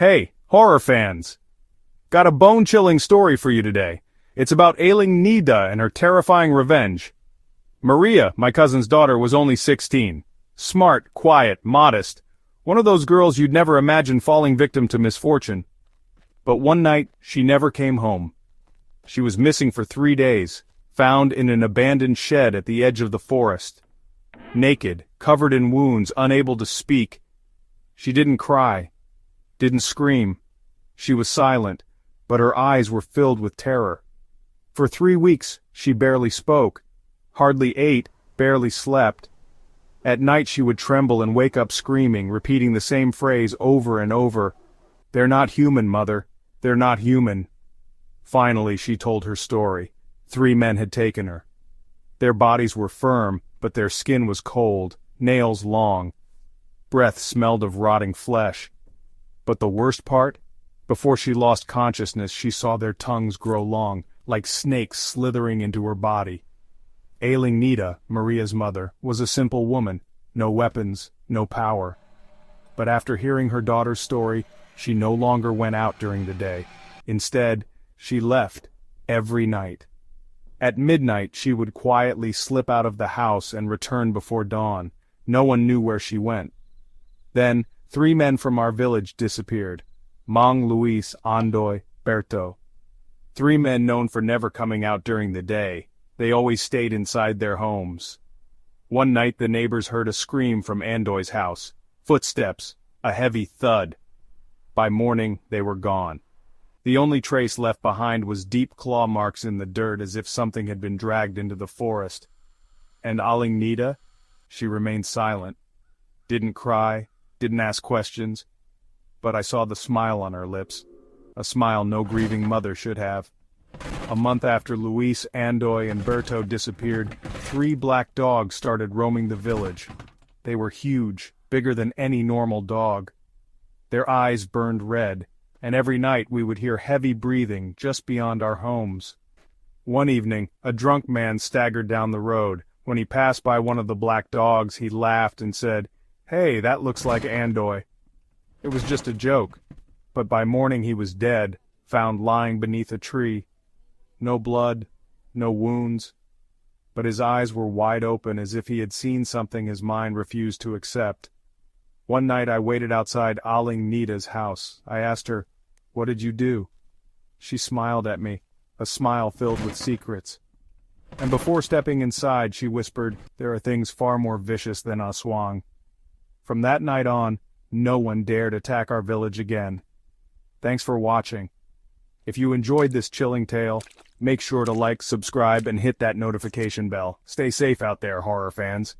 Hey, horror fans! Got a bone-chilling story for you today. It's about ailing Nida and her terrifying revenge. Maria, my cousin's daughter, was only 16. Smart, quiet, modest. One of those girls you'd never imagine falling victim to misfortune. But one night, she never came home. She was missing for 3 days, found in an abandoned shed at the edge of the forest. Naked, covered in wounds, unable to speak. She didn't cry, didn't scream. She was silent, but her eyes were filled with terror. For 3 weeks, she barely spoke, hardly ate, barely slept. At night she would tremble and wake up screaming, repeating the same phrase over and over. "They're not human, Mother. They're not human." Finally, she told her story. 3 men had taken her. Their bodies were firm, but their skin was cold, nails long. Breath smelled of rotting flesh. But the worst part? Before she lost consciousness, she saw their tongues grow long, like snakes slithering into her body. Ailing Nida, Maria's mother, was a simple woman, no weapons, no power. But after hearing her daughter's story, she no longer went out during the day. Instead, she left, every night. At midnight, she would quietly slip out of the house and return before dawn. No one knew where she went. Then, 3 men from our village disappeared. Mang, Luis, Andoy, Berto. 3 men known for never coming out during the day. They always stayed inside their homes. One night the neighbors heard a scream from Andoy's house. Footsteps, a heavy thud. By morning, they were gone. The only trace left behind was deep claw marks in the dirt as if something had been dragged into the forest. And Ailing Nida? She remained silent. Didn't cry, didn't ask questions. But I saw the smile on her lips. A smile no grieving mother should have. A month after Luis, Andoy, and Berto disappeared, 3 black dogs started roaming the village. They were huge, bigger than any normal dog. Their eyes burned red, and every night we would hear heavy breathing just beyond our homes. One evening, a drunk man staggered down the road. When he passed by one of the black dogs, he laughed and said, "Hey, that looks like Andoy." It was just a joke, but by morning he was dead, found lying beneath a tree. No blood, no wounds, but his eyes were wide open as if he had seen something his mind refused to accept. One night I waited outside Ailing Nida's house. I asked her, "What did you do?" She smiled at me, a smile filled with secrets. And before stepping inside, she whispered, "There are things far more vicious than Aswang." From that night on, no one dared attack our village again. Thanks for watching. If you enjoyed this chilling tale, make sure to like, subscribe, and hit that notification bell. Stay safe out there, horror fans.